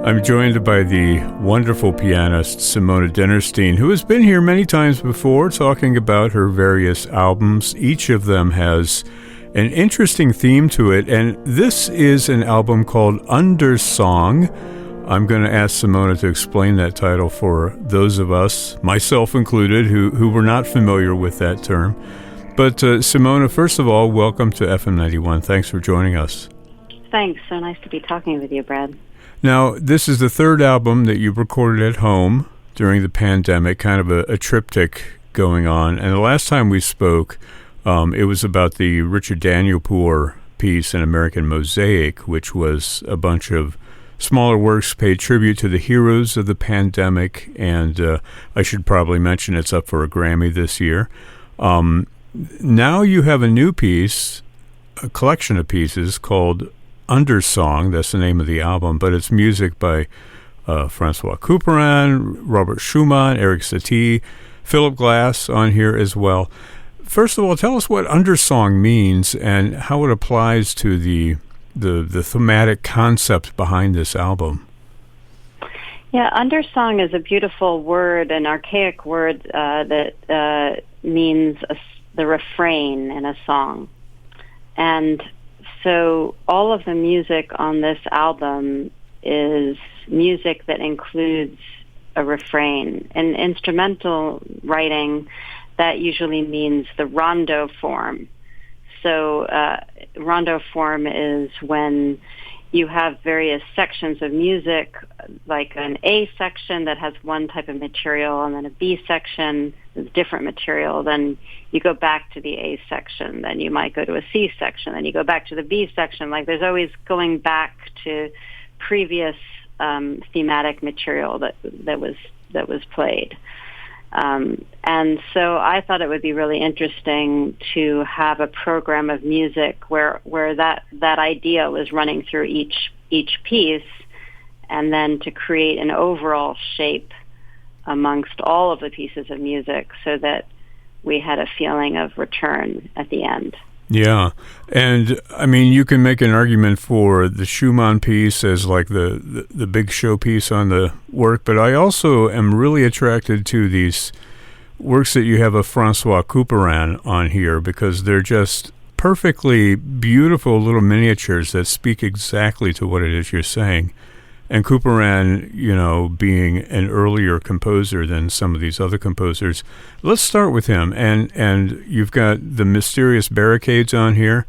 I'm joined by the wonderful pianist Simone Dinnerstein, who has been here many times before talking about her various albums. Each of them has an interesting theme to it, and this is an album called Undersong. I'm going to ask Simone to explain that title for those of us, myself included, who were not familiar with that term. But Simone, first of all, welcome to FM 91. Thanks for joining us. Thanks. So nice to be talking with you, Brad. Now, this is the third album that you recorded at home during the pandemic, kind of a triptych going on. And the last time we spoke, it was about the Richard Danielpour piece, An American Mosaic, which was a bunch of smaller works paid tribute to the heroes of the pandemic. And I should probably mention it's up for a Grammy this year. Now you have a new piece, a collection of pieces called Undersong. That's the name of the album, but it's music by François Couperin, Robert Schumann, Erik Satie, Philip Glass on here as well. First of all, tell us what Undersong means and how it applies to the thematic concept behind this album. Yeah, Undersong is a beautiful word, an archaic word that means the refrain in a song. And so all of the music on this album is music that includes a refrain. In instrumental writing, that usually means the rondo form. So rondo form is when you have various sections of music, like an A section that has one type of material, and then a B section with different material. Then you go back to the A section. Then you might go to a C section. Then you go back to the B section. Like there's always going back to previous thematic material that was played. And so I thought it would be really interesting to have a program of music where that idea was running through each piece, and then to create an overall shape amongst all of the pieces of music so that we had a feeling of return at the end. Yeah. And I mean, you can make an argument for the Schumann piece as like the big showpiece on the work, but I also am really attracted to these works that you have of François Couperin on here because they're just perfectly beautiful little miniatures that speak exactly to what it is you're saying. And Couperin, being an earlier composer than some of these other composers. Let's start with him. And you've got the Mysterious Barricades on here.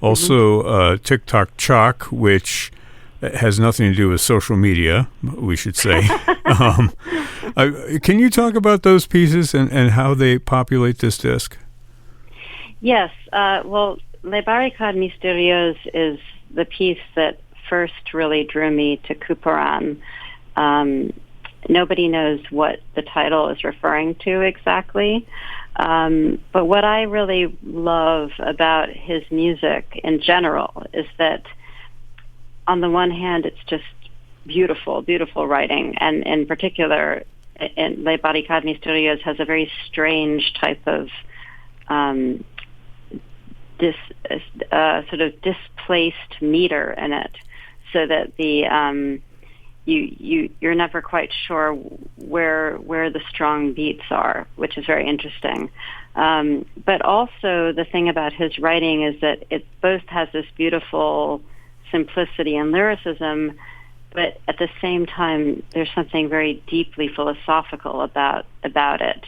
Also, TikTok Chalk, which has nothing to do with social media, we should say. Can you talk about those pieces and how they populate this disc? Yes. Well, Les Barricades Mystérieuses is the piece that first really drew me to Couperin. Nobody knows what the title is referring to exactly. But what I really love about his music in general is that on the one hand, it's just beautiful, beautiful writing. And in particular, Les Barricades Mystérieuses has a very strange type of sort of displaced meter in it, so that you're never quite sure where the strong beats are, which is very interesting. But also the thing about his writing is that it both has this beautiful simplicity and lyricism, but at the same time there's something very deeply philosophical about it,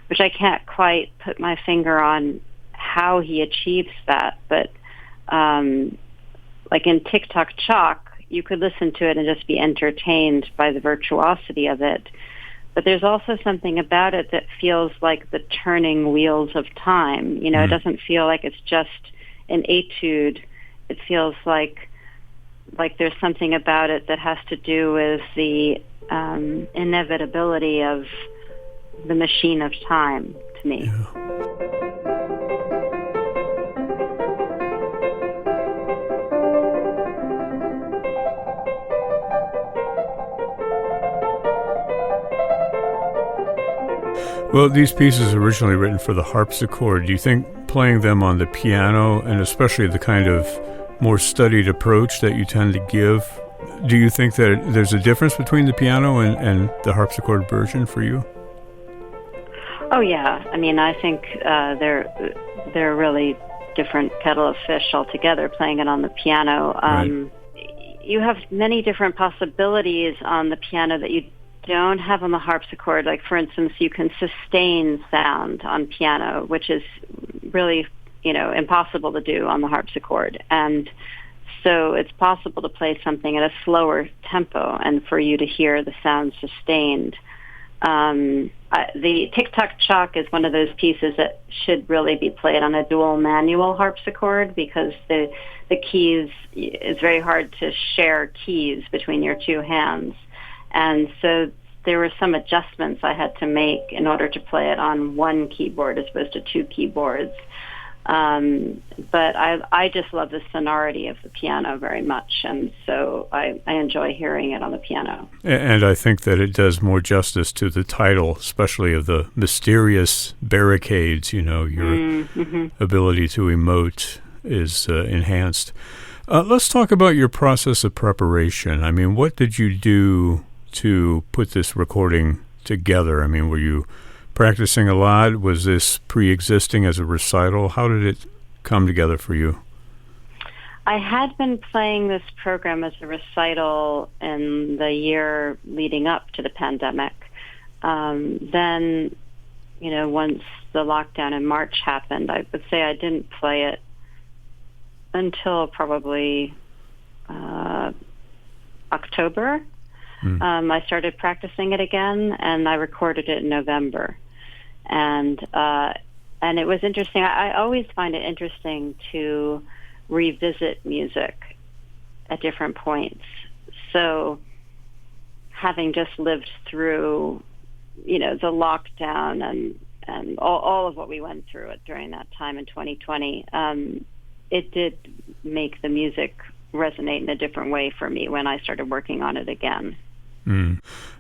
which I can't quite put my finger on how he achieves that. But like in TikTok Chalk, you could listen to it and just be entertained by the virtuosity of it. But there's also something about it that feels like the turning wheels of time. It doesn't feel like it's just an etude. It feels like there's something about it that has to do with the inevitability of the machine of time, to me. Yeah. Well, these pieces are originally written for the harpsichord. Do you think playing them on the piano, and especially the kind of more studied approach that you tend to give Do you think that there's a difference between the piano and the harpsichord version for you? Oh yeah, I mean, I think they're really different kettle of fish altogether. Playing it on the piano, Right. you have many different possibilities on the piano that you don't have on the harpsichord. Like, for instance, you can sustain sound on piano, which is really, impossible to do on the harpsichord. And so it's possible to play something at a slower tempo and for you to hear the sound sustained. The Tick-Tock Chalk is one of those pieces that should really be played on a dual manual harpsichord, because the keys, it's very hard to share keys between your two hands. And so there were some adjustments I had to make in order to play it on one keyboard as opposed to two keyboards. But I just love the sonority of the piano very much, and so I enjoy hearing it on the piano. And I think that it does more justice to the title, especially of the mysterious barricades. Your ability to emote is enhanced. Let's talk about your process of preparation. I mean, what did you do to put this recording together? I mean, were you practicing a lot? Was this pre-existing as a recital? How did it come together for you? I had been playing this program as a recital in the year leading up to the pandemic. Then, once the lockdown in March happened, I would say I didn't play it until probably October. I started practicing it again, and I recorded it in November. And it was interesting. I always find it interesting to revisit music at different points. So having just lived through, the lockdown and all of what we went through during that time in 2020, it did make the music resonate in a different way for me when I started working on it again.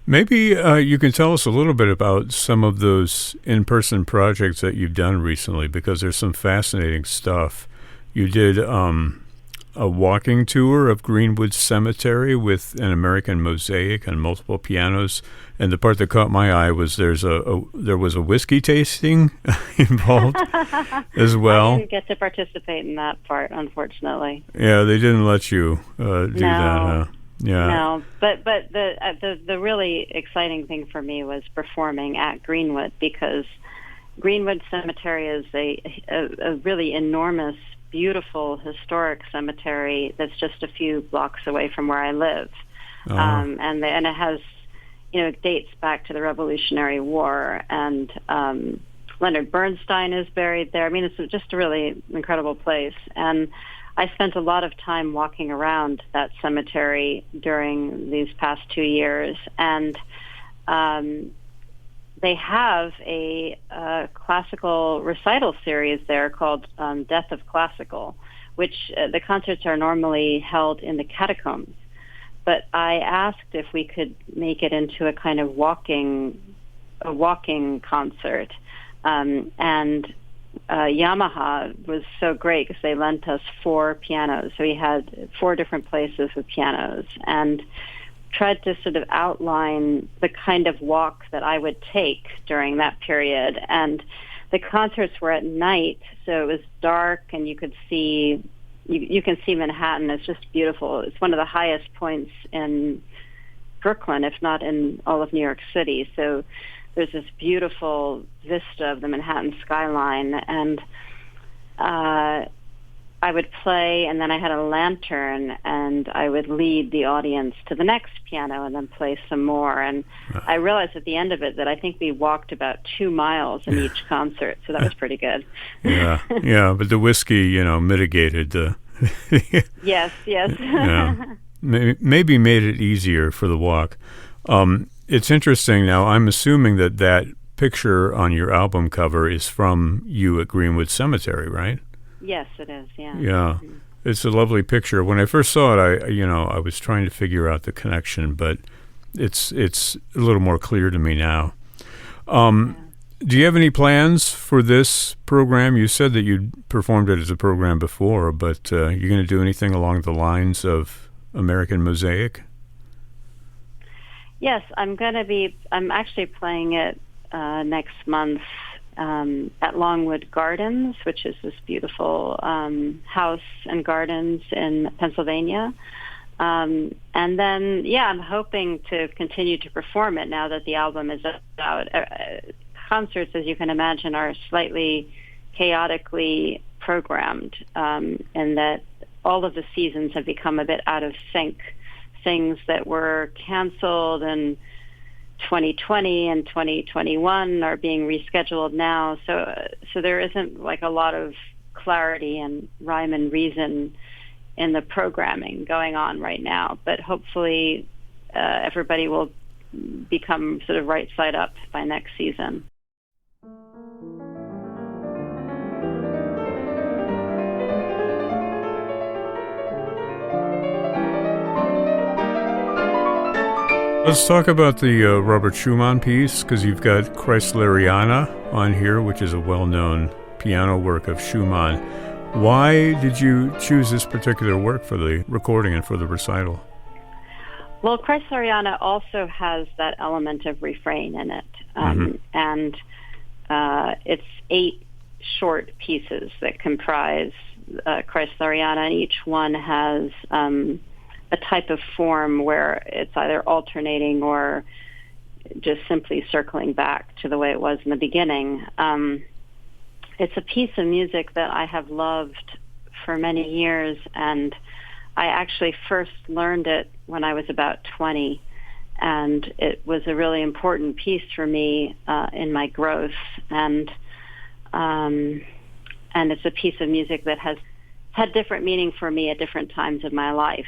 Maybe you can tell us a little bit about some of those in-person projects that you've done recently, because there's some fascinating stuff. You did a walking tour of Greenwood Cemetery with an American mosaic and multiple pianos, and the part that caught my eye was there was a whiskey tasting involved as well. I didn't get to participate in that part, unfortunately. Yeah, they didn't let you do that, huh? Yeah. No, but the really exciting thing for me was performing at Greenwood, because Greenwood Cemetery is a really enormous, beautiful, historic cemetery that's just a few blocks away from where I live. And it has, it dates back to the Revolutionary War, and Leonard Bernstein is buried there. I mean, it's just a really incredible place. And I spent a lot of time walking around that cemetery during these past 2 years, and they have a classical recital series there called Death of Classical, which the concerts are normally held in the catacombs. But I asked if we could make it into a kind of walking concert, and Yamaha was so great because they lent us 4 pianos. So we had 4 different places with pianos, and tried to sort of outline the kind of walk that I would take during that period. And the concerts were at night, so it was dark, and you could see, you can see Manhattan. It's just beautiful. It's one of the highest points in Brooklyn, if not in all of New York City. So there's this beautiful vista of the Manhattan skyline, and I would play, and then I had a lantern, and I would lead the audience to the next piano and then play some more. And I realized at the end of it that I think we walked about 2 miles in each concert, so that was pretty good. Yeah, but the whiskey, mitigated the... Yes. Yeah. Maybe made it easier for the walk. It's interesting now, I'm assuming that picture on your album cover is from you at Greenwood Cemetery, right? Yes, it is, yeah. Yeah, it's a lovely picture. When I first saw it, I was trying to figure out the connection, but it's a little more clear to me now. Do you have any plans for this program? You said that you'd performed it as a program before, but you're going to do anything along the lines of American Mosaic? Yes, I'm actually playing it next month at Longwood Gardens, which is this beautiful house and gardens in Pennsylvania. And then, I'm hoping to continue to perform it now that the album is out. Concerts, as you can imagine, are slightly chaotically programmed, and that all of the seasons have become a bit out of sync. Things that were canceled in 2020 and 2021 are being rescheduled now. So there isn't like a lot of clarity and rhyme and reason in the programming going on right now. But hopefully everybody will become sort of right side up by next season. Let's talk about the Robert Schumann piece, because you've got Kreisleriana on here, which is a well-known piano work of Schumann. Why did you choose this particular work for the recording and for the recital? Well, Kreisleriana also has that element of refrain in it, and it's 8 short pieces that comprise Kreisleriana, and each one has a type of form where it's either alternating or just simply circling back to the way it was in the beginning. It's a piece of music that I have loved for many years, and I actually first learned it when I was about 20, and it was a really important piece for me in my growth, and it's a piece of music that has had different meaning for me at different times of my life.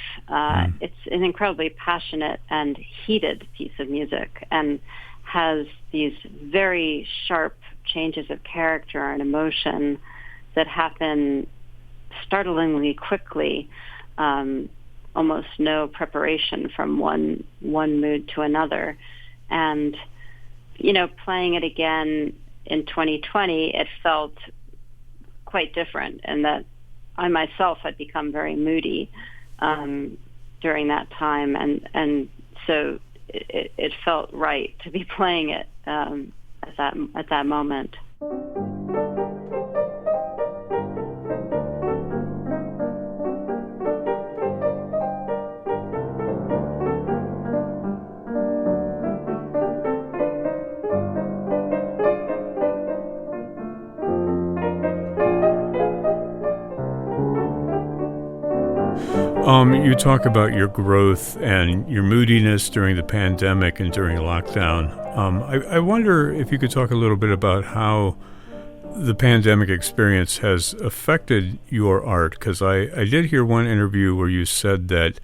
It's an incredibly passionate and heated piece of music, and has these very sharp changes of character and emotion that happen startlingly quickly, almost no preparation from one mood to another. And, playing it again in 2020, it felt quite different in that I myself had become very moody during that time, and so it felt right to be playing it at that moment. You talk about your growth and your moodiness during the pandemic and during lockdown. I wonder if you could talk a little bit about how the pandemic experience has affected your art, because I did hear one interview where you said that,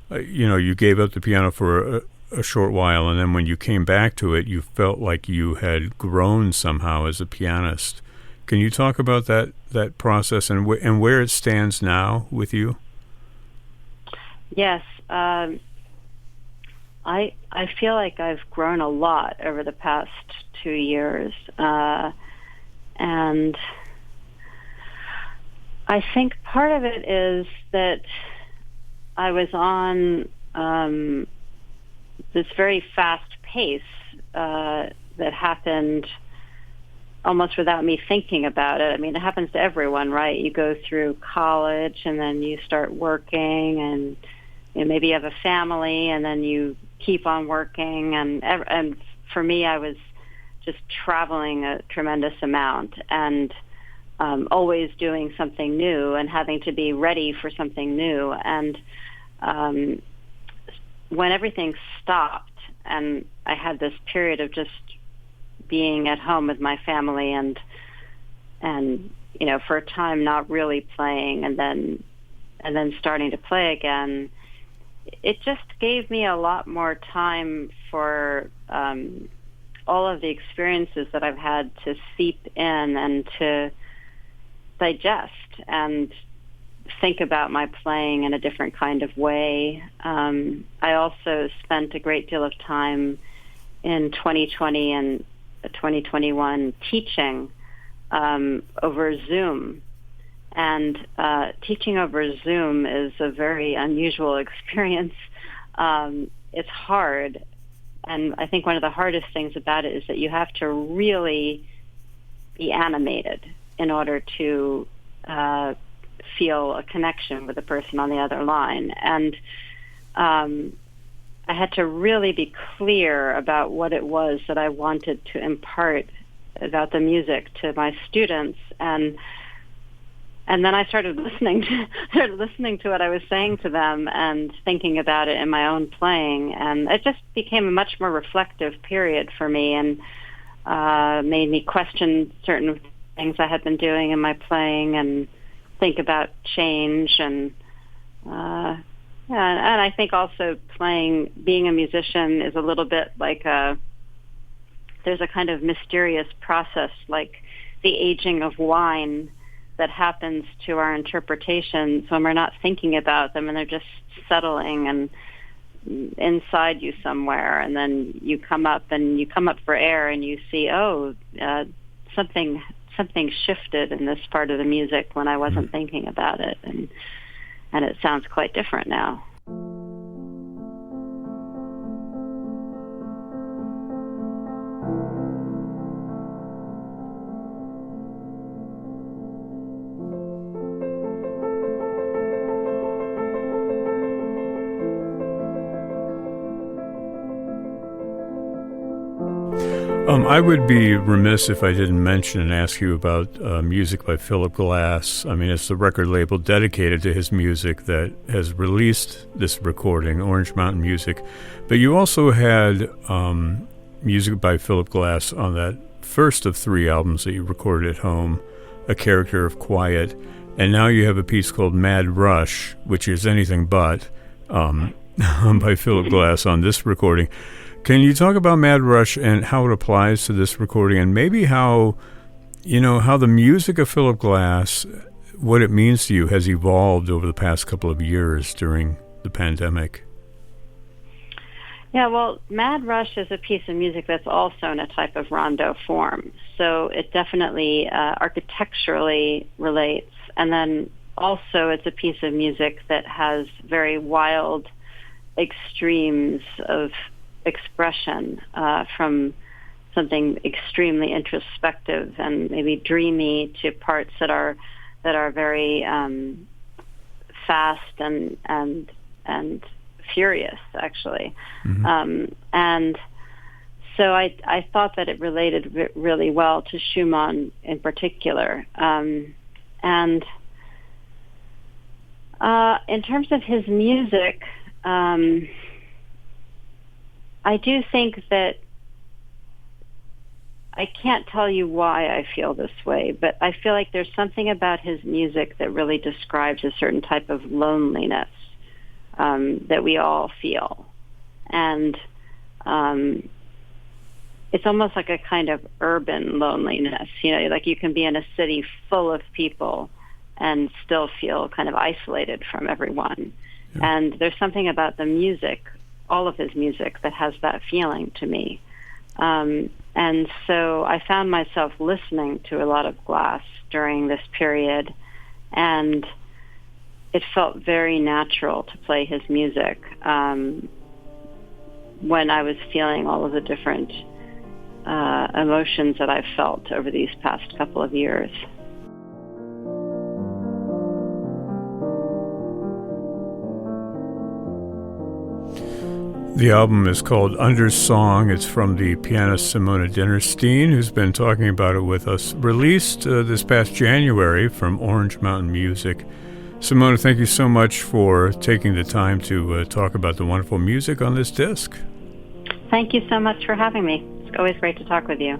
you gave up the piano for a short while, and then when you came back to it, you felt like you had grown somehow as a pianist. Can you talk about that process and where it stands now with you? Yes, I feel like I've grown a lot over the past 2 years, and I think part of it is that I was on this very fast pace that happened almost without me thinking about it. I mean, it happens to everyone, right? You go through college, and then you start working, and maybe you have a family, and then you keep on working. And for me, I was just traveling a tremendous amount, and always doing something new and having to be ready for something new. And when everything stopped, and I had this period of just being at home with my family, and for a time not really playing, and then starting to play again, it just gave me a lot more time for all of the experiences that I've had to seep in and to digest and think about my playing in a different kind of way. I also spent a great deal of time in 2020 and 2021 teaching over Zoom. And teaching over Zoom is a very unusual experience. It's hard. And I think one of the hardest things about it is that you have to really be animated in order to feel a connection with the person on the other line. And I had to really be clear about what it was that I wanted to impart about the music to my students. And then I started listening to what I was saying to them and thinking about it in my own playing. And it just became a much more reflective period for me, and made me question certain things I had been doing in my playing and think about change. And I think also being a musician is a little bit like there's a kind of mysterious process, like the aging of wine, that happens to our interpretations when we're not thinking about them, and they're just settling and inside you somewhere. And then you come up for air, and you see, something shifted in this part of the music when I wasn't thinking about it, and it sounds quite different now. I would be remiss if I didn't mention and ask you about music by Philip Glass. I mean, it's the record label dedicated to his music that has released this recording, Orange Mountain Music. But you also had music by Philip Glass on that first of 3 albums that you recorded at home, A Character of Quiet. And now you have a piece called Mad Rush, which is anything but by Philip Glass on this recording. Can you talk about Mad Rush and how it applies to this recording, and maybe how the music of Philip Glass, what it means to you, has evolved over the past couple of years during the pandemic? Yeah, well, Mad Rush is a piece of music that's also in a type of rondo form. So it definitely architecturally relates. And then also it's a piece of music that has very wild extremes of expression, from something extremely introspective and maybe dreamy to parts that are very fast and furious, actually. Mm-hmm. And so I thought that it related really well to Schumann in particular. And in terms of his music, I do think that I can't tell you why I feel this way, but I feel like there's something about his music that really describes a certain type of loneliness that we all feel. And it's almost like a kind of urban loneliness. Like you can be in a city full of people and still feel kind of isolated from everyone. Yeah. And there's something about the music, all of his music, that has that feeling to me. And so I found myself listening to a lot of Glass during this period, and it felt very natural to play his music when I was feeling all of the different emotions that I've felt over these past couple of years. The album is called Undersong. It's from the pianist Simone Dinnerstein, who's been talking about it with us. Released this past January from Orange Mountain Music. Simone, thank you so much for taking the time to talk about the wonderful music on this disc. Thank you so much for having me. It's always great to talk with you.